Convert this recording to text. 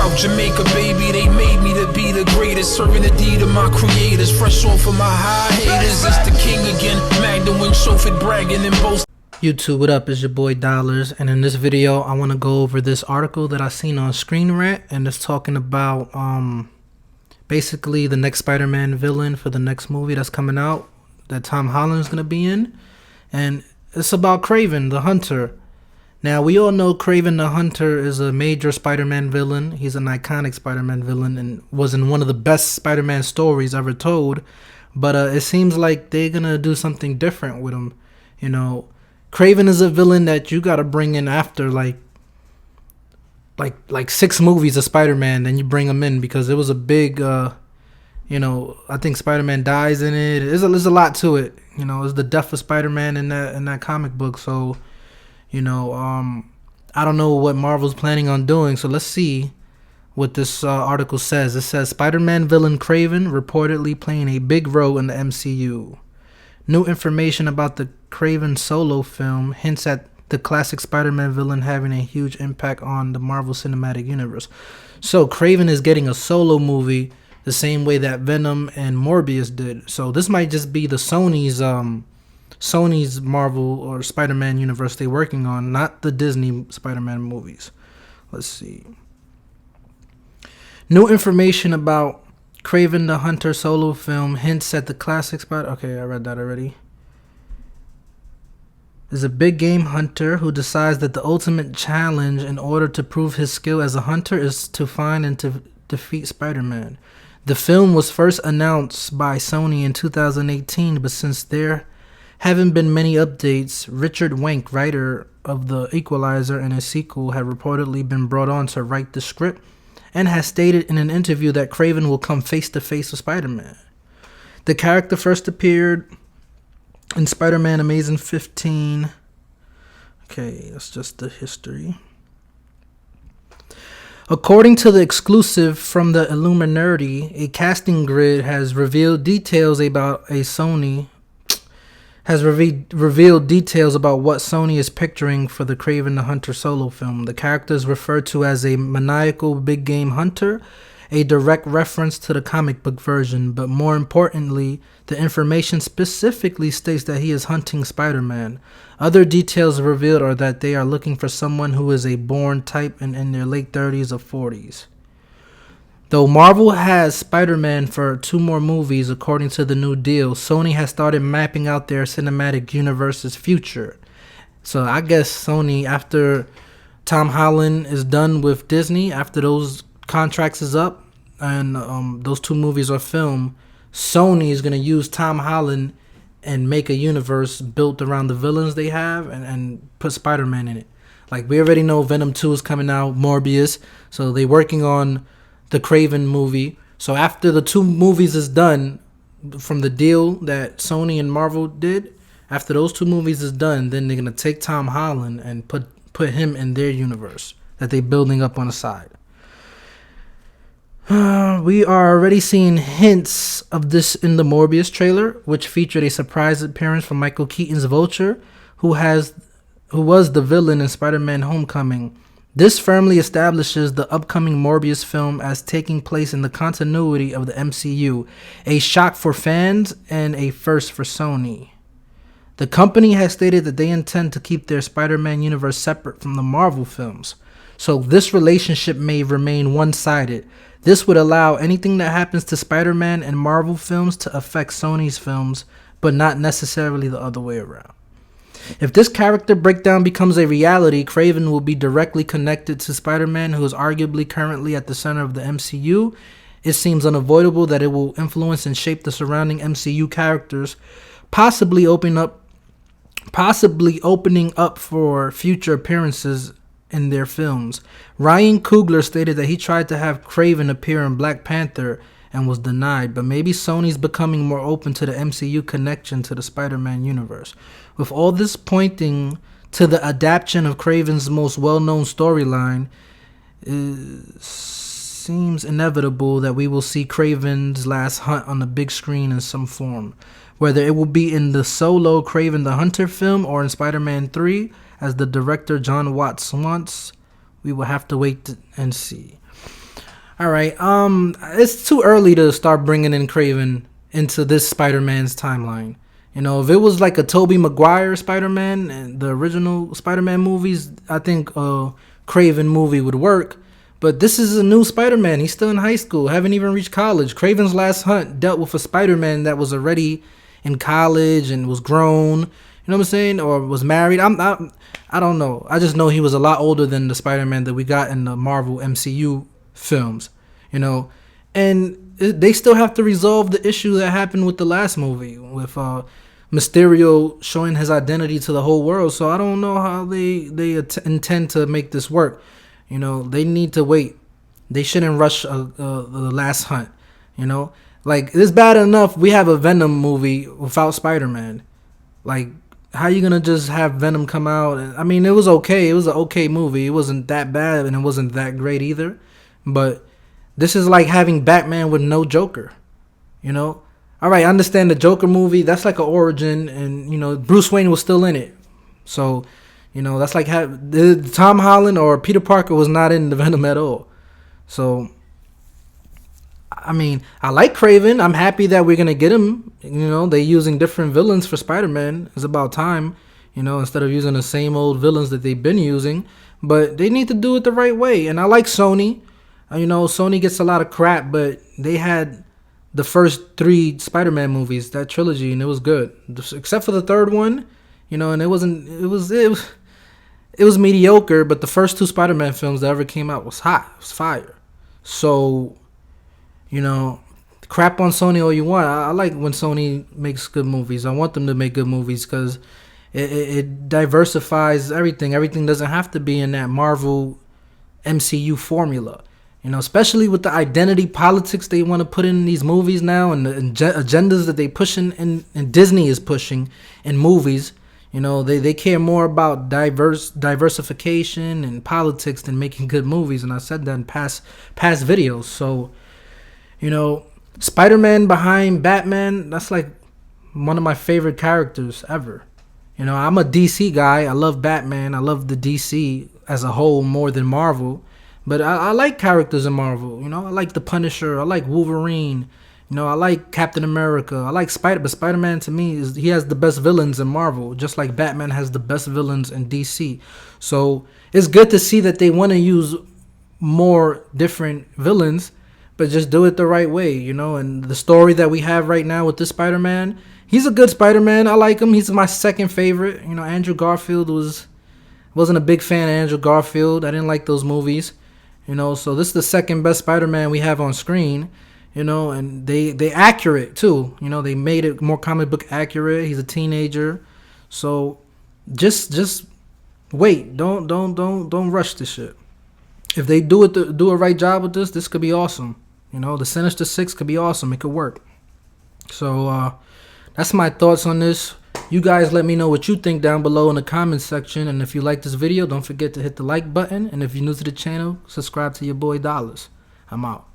South Jamaica, baby, they made me to be the greatest. Serving the deed of my creators. Fresh off of my high haters. It's the king again. Magdalene, Chauffeur, bragging and boasting. YouTube, what up? It's your boy Dollars, and in this video I want to go over this article that I seen on Screen Rant, and it's talking about basically the next Spider-Man villain for the next movie that's coming out that Tom Holland's gonna be in, and it's about Kraven the Hunter. Now we all know Kraven the Hunter is a major Spider-Man villain. He's an iconic Spider-Man villain and was in one of the best Spider-Man stories ever told, but it seems like they're gonna do something different with him. You know, Kraven is a villain that you gotta bring in after like 6 movies of Spider-Man, then you bring him in because it was a big, you know, I think Spider-Man dies in it. There's a lot to it. You know, it's the death of Spider-Man in that comic book. So, you know, I don't know what Marvel's planning on doing. So let's see what this article says. It says Spider-Man villain Kraven reportedly playing a big role in the MCU. New information about the Kraven solo film hints at the classic Spider-Man villain having a huge impact on the Marvel Cinematic Universe. So Kraven is getting a solo movie the same way that Venom and Morbius did. So this might just be the Sony's Marvel or Spider-Man universe they're working on, not the Disney Spider-Man movies. Let's see. New information about Kraven the Hunter solo film hints at the classic Spider... Okay, I read that already. Is a big game hunter who decides that the ultimate challenge in order to prove his skill as a hunter is to find and to defeat Spider-Man. The film was first announced by Sony in 2018, but since there haven't been many updates, Richard Wenk, writer of The Equalizer and a sequel, had reportedly been brought on to write the script and has stated in an interview that Kraven will come face-to-face with Spider-Man. The character first appeared in Spider-Man Amazing 15. Okay, that's just the history. According to the exclusive from the Illuminati, a casting grid has revealed details about revealed details about what Sony is picturing for the Kraven the Hunter solo film. The character is referred to as a maniacal big game hunter, a direct reference to the comic book version, but more importantly, the information specifically states that he is hunting Spider-Man. Other details revealed are that they are looking for someone who is a born type and in their late 30s or 40s. Though Marvel has Spider-Man for 2 more movies according to the new deal, Sony has started mapping out their cinematic universe's future. So I guess Sony, after Tom Holland is done with Disney, after those contracts is up and those 2 movies are filmed, Sony is going to use Tom Holland and make a universe built around the villains they have and put Spider-Man in it. Like, we already know Venom 2 is coming out, Morbius, so they're working on the Kraven movie. So after the 2 movies is done from the deal that Sony and Marvel did, after those 2 movies is done, then they're going to take Tom Holland and put him in their universe that they're building up on the side. We are already seeing hints of this in the Morbius trailer, which featured a surprise appearance from Michael Keaton's Vulture, who was the villain in Spider-Man Homecoming. This firmly establishes the upcoming Morbius film as taking place in the continuity of the MCU, a shock for fans and a first for Sony. The company has stated that they intend to keep their Spider-Man universe separate from the Marvel films, so this relationship may remain one-sided. This would allow anything that happens to Spider-Man and Marvel films to affect Sony's films, but not necessarily the other way around. If this character breakdown becomes a reality, Kraven will be directly connected to Spider-Man, who is arguably currently at the center of the MCU. It seems unavoidable that it will influence and shape the surrounding MCU characters, possibly opening up for future appearances in their films. Ryan Coogler stated that he tried to have Kraven appear in Black Panther and was denied, but maybe Sony's becoming more open to the MCU connection to the Spider-Man universe. With all this pointing to the adaptation of Kraven's most well-known storyline, it seems inevitable that we will see Kraven's last hunt on the big screen in some form. Whether it will be in the solo Kraven the Hunter film or in Spider-Man 3, as the director John Watts wants, we will have to wait and see. All right. It's too early to start bringing in Kraven into this Spider-Man's timeline. You know, if it was like a Tobey Maguire Spider-Man and the original Spider-Man movies, I think Kraven movie would work. But this is a new Spider-Man. He's still in high school, haven't even reached college. Kraven's Last Hunt dealt with a Spider-Man that was already in college and was grown. You know what I'm saying? Or was married. I don't know. I just know he was a lot older than the Spider-Man that we got in the Marvel MCU films. You know, and they still have to resolve the issue that happened with the last movie with Mysterio showing his identity to the whole world. So I don't know how they intend to make this work. You know, they need to wait. They shouldn't rush the Last Hunt. You know, like it's bad enough we have a Venom movie without Spider-Man. Like, how you gonna just have Venom come out? I mean, it was okay. It was an okay movie. It wasn't that bad and it wasn't that great either. But this is like having Batman with no Joker. You know, all right, I understand the Joker movie. That's like an origin, and you know Bruce Wayne was still in it. So, you know, that's like Tom Holland or Peter Parker was not in the Venom at all. So, I mean, I like Kraven. I'm happy that we're gonna get him. You know, they're using different villains for Spider-Man. It's about time. You know, instead of using the same old villains that they've been using. But they need to do it the right way. And I like Sony. You know, Sony gets a lot of crap, but they had the first 3 Spider-Man movies, that trilogy, and it was good. Except for the third one, you know, and it was mediocre, but the first 2 Spider-Man films that ever came out was hot. It was fire. So, you know, crap on Sony all you want. I like when Sony makes good movies. I want them to make good movies because it diversifies everything. Everything doesn't have to be in that Marvel MCU formula. You know, especially with the identity politics they want to put in these movies now and the agendas that they pushing and Disney is pushing in movies. You know, they care more about diversification and politics than making good movies. And I said that in past videos. So, you know, Spider-Man behind Batman, that's like one of my favorite characters ever. You know, I'm a DC guy. I love Batman. I love the DC as a whole more than Marvel. But I like characters in Marvel. You know, I like the Punisher. I like Wolverine. You know, I like Captain America. I like but Spider-Man to me he has the best villains in Marvel, just like Batman has the best villains in DC. So it's good to see that they want to use more different villains, but just do it the right way, you know. And the story that we have right now with this Spider-Man, he's a good Spider-Man. I like him. He's my second favorite. You know, Andrew Garfield wasn't a big fan of Andrew Garfield. I didn't like those movies. You know, so this is the second best Spider-Man we have on screen, you know, and they accurate too. You know, they made it more comic book accurate. He's a teenager. So just wait. Don't rush this shit. If they do a right job with this could be awesome. You know, the Sinister 6 could be awesome. It could work. So that's my thoughts on this. You guys let me know what you think down below in the comments section. And if you like this video, don't forget to hit the like button. And if you're new to the channel, subscribe to your boy Dollars. I'm out.